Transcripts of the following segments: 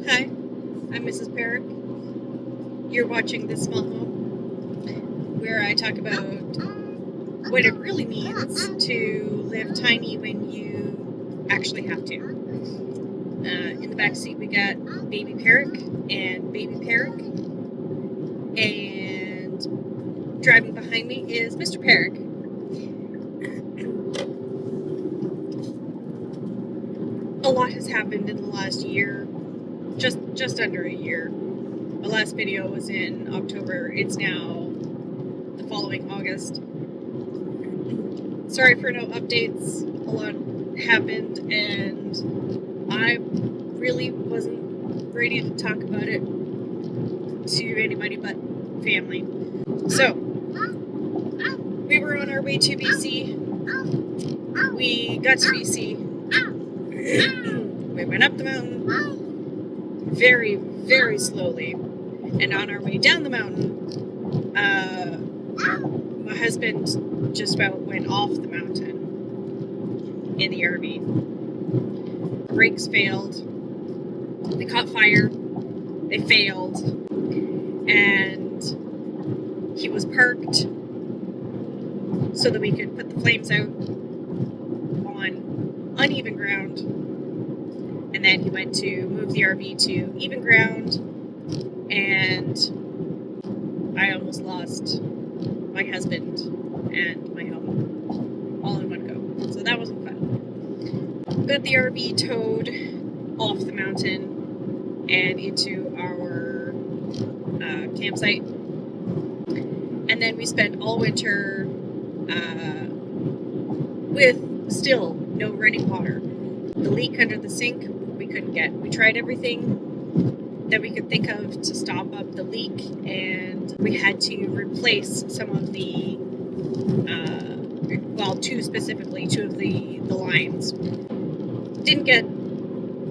Hi, I'm Mrs. Perrick. You're watching This Small Home, where I talk about what it really means to live tiny when you actually have to. In the back seat, we got Baby Perrick and Baby Perrick, and driving behind me is Mr. Perrick. A lot has happened in the last year, just under a year. The last video was in October. It's now the following August. Sorry for no updates. A lot happened, and I really wasn't ready to talk about it to anybody but family. So, we were on our way to BC. We got to BC. We went up the mountain very, very slowly. And on our way down the mountain, my husband just about went off the mountain in the RV. Brakes failed. They caught fire. They failed. And he was parked so that we could put the flames out on uneven ground. And then he went to move the RV to even ground. And I almost lost my husband and my home all in one go. So that wasn't fun. Got the RV towed off the mountain and into our campsite. And then we spent all winter with still no running water. The leak under the sink we couldn't get. We tried everything that we could think of to stop up the leak, and we had to replace some of the two of the lines. Didn't get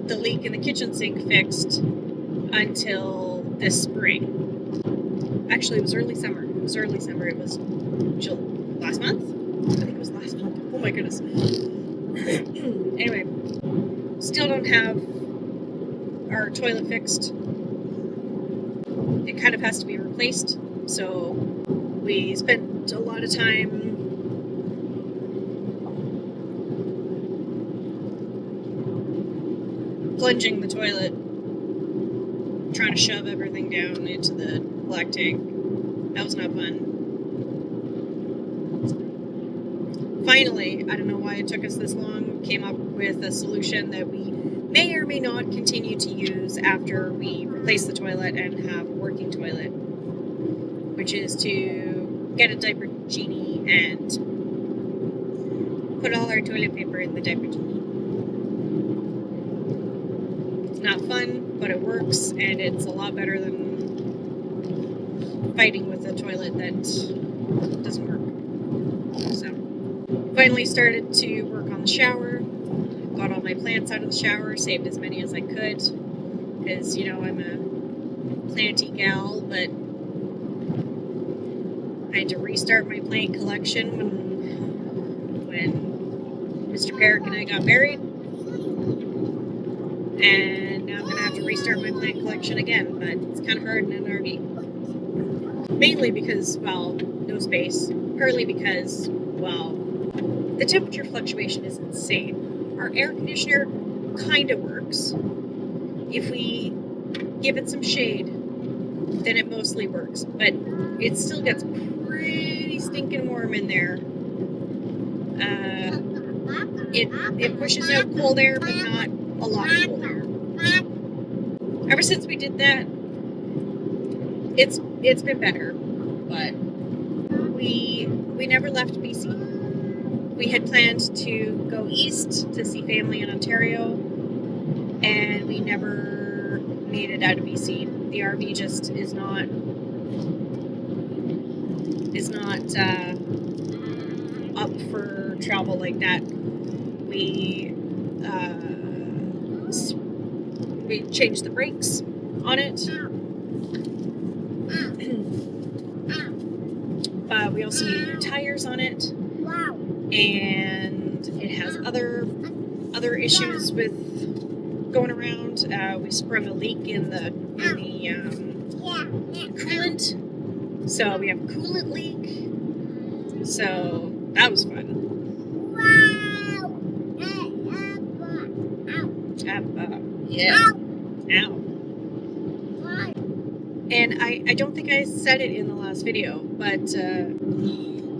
the leak in the kitchen sink fixed until this spring. Actually, it was early summer. It was last month? I think it was last month. Oh my goodness. Anyway, still don't have our toilet fixed. It kind of has to be replaced, so we spent a lot of time plunging the toilet, trying to shove everything down into the black tank. That was not fun. Finally, I don't know why it took us this long, came up with a solution that we may or may not continue to use after we replace the toilet and have a working toilet, which is to get a diaper genie and put all our toilet paper in the diaper genie. It's not fun, but it works, and it's a lot better than fighting with a toilet that doesn't work. So, finally started to work on the shower. Got all my plants out of the shower, saved as many as I could, because, you know, I'm a planty gal, but I had to restart my plant collection when Mr. Perrick and I got married, and now I'm going to have to restart my plant collection again, but it's kind of hard in an RV. Mainly because, no space, partly because, the temperature fluctuation is insane. Our air conditioner kind of works. If we give it some shade, then it mostly works. But it still gets pretty stinking warm in there. It pushes out cold air, but not a lot of cold air. Ever since we did that, it's been better. But we never left BC. We had planned to go east to see family in Ontario, and we never made it out of BC. The RV just is not up for travel like that. We changed the brakes on it. We also need new tires on it. And it has other issues with going around. We sprung a leak in the coolant. So we have a coolant leak. So that was fun. Yeah. Ow. And I don't think I said it in the last video, but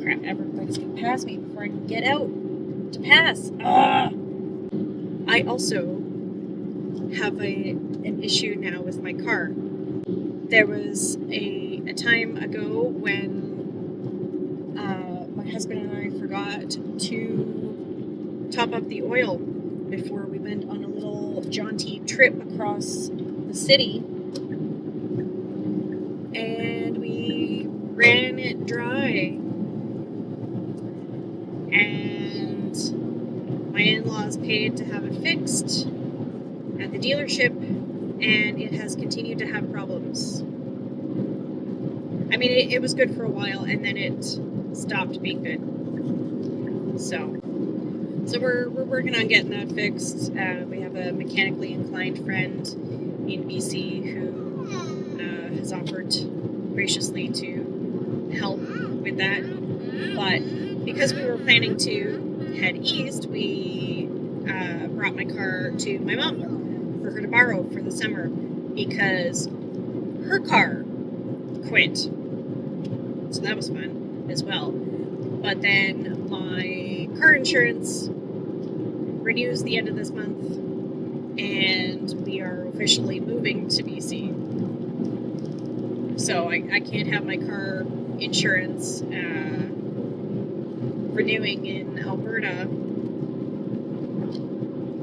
crap, everybody's gonna pass me before I can get out to pass. I also have an issue now with my car. There was a time ago when my husband and I forgot to top up the oil before we went on a little jaunty trip across the city, and we ran it dry, and my in-laws paid to have it fixed at the dealership, and it has continued to have problems. I mean, it was good for a while, and then it stopped being good. So we're working on getting that fixed. We have a mechanically inclined friend in BC who has offered graciously to help with that. But because we were planning to head east, we brought my car to my mom for her to borrow for the summer because her car quit. So that was fun as well. But then my car insurance renews the end of this month, and we are officially moving to BC. So I can't have my car insurance renewing in Alberta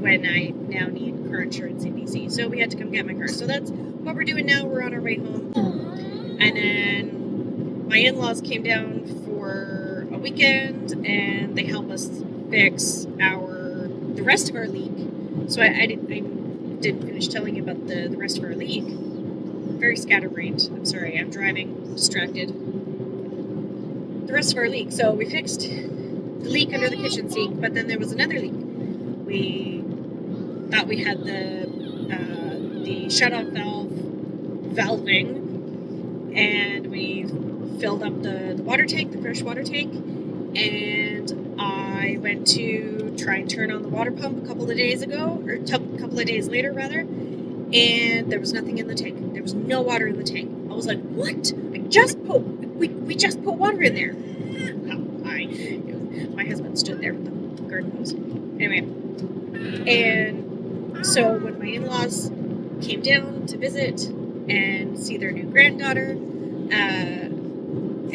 when I now need car insurance in BC. So we had to come get my car. So that's what we're doing now. We're on our way home. And then my in-laws came down for a weekend, and they helped us fix the rest of our leak. So I didn't finish telling you about the rest of our leak. I'm very scatterbrained. I'm sorry, I'm driving, distracted. The rest of our leak. So we fixed the leak under the kitchen sink, but then there was another leak. We thought we had the shut-off valving, and we filled up the water tank, the fresh water tank, and I went to try and turn on the water pump a couple of days later, and there was nothing in the tank. There was no water in the tank. I was like, what? We just put water in there. My husband stood there with the garden hose. Anyway, and so when my in-laws came down to visit and see their new granddaughter,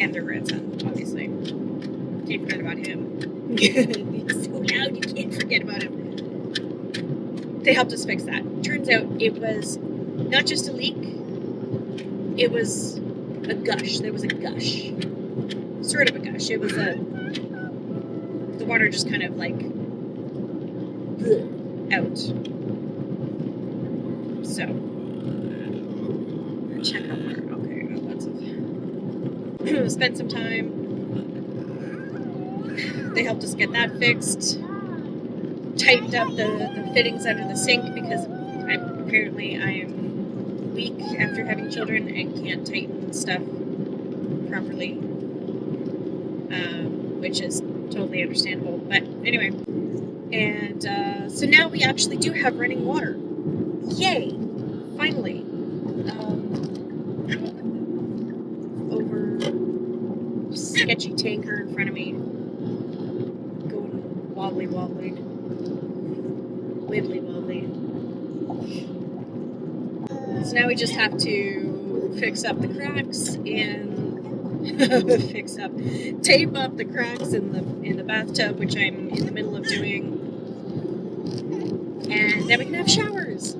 and their grandson, obviously. Can't forget about him. He's so loud, you can't forget about him. They helped us fix that. Turns out it was not just a leak, it was a gush. There was a gush. Sort of a gush. It was the water just kind of like out. So, check out there. Okay, lots of. Spent some time. They helped us get that fixed. Tightened up the fittings under the sink because apparently I am weak after having children and can't tighten stuff properly, which is totally understandable. But anyway, and so now we actually do have running water. Yay! Finally. Over sketchy tanker in front of me, going wobbly, wibbly. So now we just have to fix up the cracks and tape up the cracks in the bathtub, which I'm in the middle of doing, and then we can have showers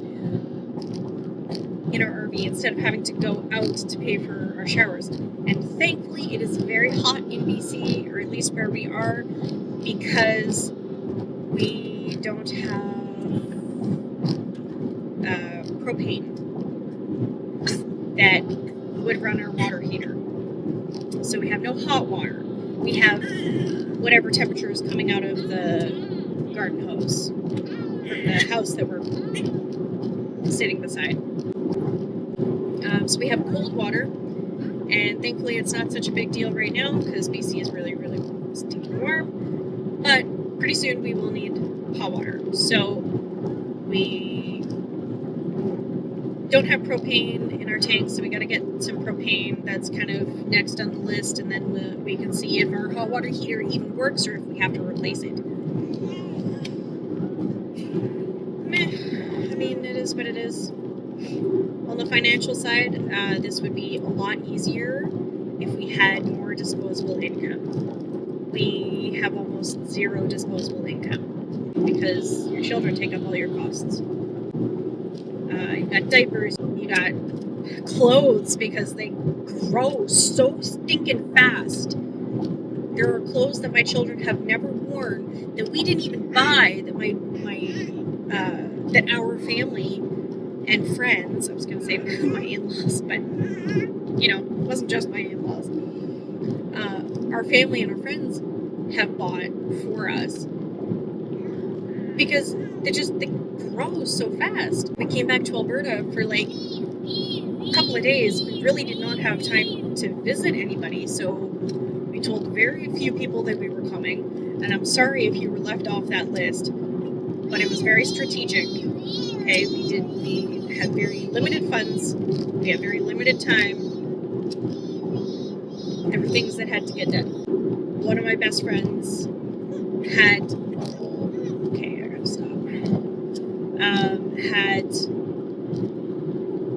in our RV instead of having to go out to pay for our showers. And thankfully, it is very hot in BC, or at least where we are, because we don't have propane that would run our water heater. So we have no hot water. We have whatever temperature is coming out of the garden hose from the house that we're sitting beside. So we have cold water, and thankfully it's not such a big deal right now because BC is really, really stinking warm. But pretty soon we will need hot water. So we don't have propane in our tank, so we got to get some propane. That's kind of next on the list, and then we can see if our hot water heater even works or if we have to replace it. I mean, it is what it is. On the financial side, this would be a lot easier if we had more disposable income. We have almost zero disposable income because your children take up all your costs. You got diapers, you got clothes because they grow so stinking fast. There are clothes that my children have never worn that we didn't even buy, that that our family and friends, I was going to say my in-laws, but it wasn't just my in-laws. Our family and our friends have bought for us because they grow so fast. We came back to Alberta for like a couple of days. We really did not have time to visit anybody, so we told very few people that we were coming, and I'm sorry if you were left off that list, but it was very strategic. Okay, we had very limited funds, we had very limited time. There were things that had to get done. One of my best friends had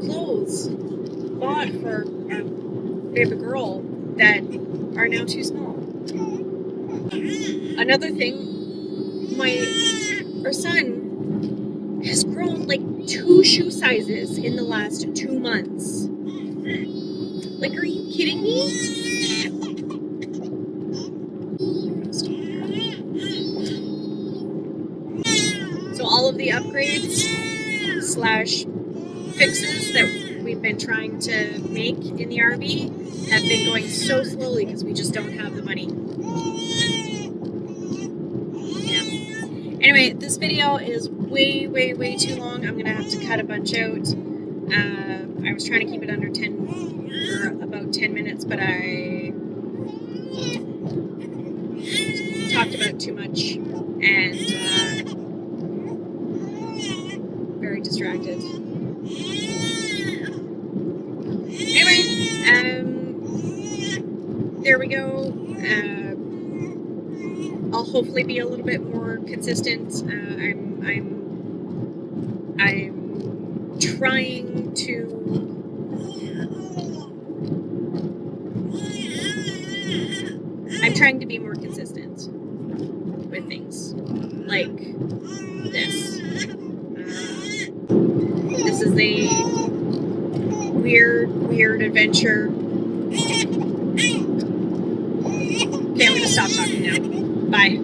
clothes bought for our baby girl that are now too small. Another thing, our son has grown like 2 shoe sizes in the last 2 months. Like, are you kidding me? So all of the upgrades / fixes that we've been trying to make in the RV have been going so slowly because we just don't have the money. Yeah. Anyway, this video is way, way, way too long. I'm gonna have to cut a bunch out. I was trying to keep it under 10 about 10 minutes, but I talked about too much and very distracted. Anyway, there we go. I'll hopefully be a little bit more consistent. I'm trying to be more consistent with things like this. This is a weird adventure. Okay, I'm gonna stop talking now. Bye.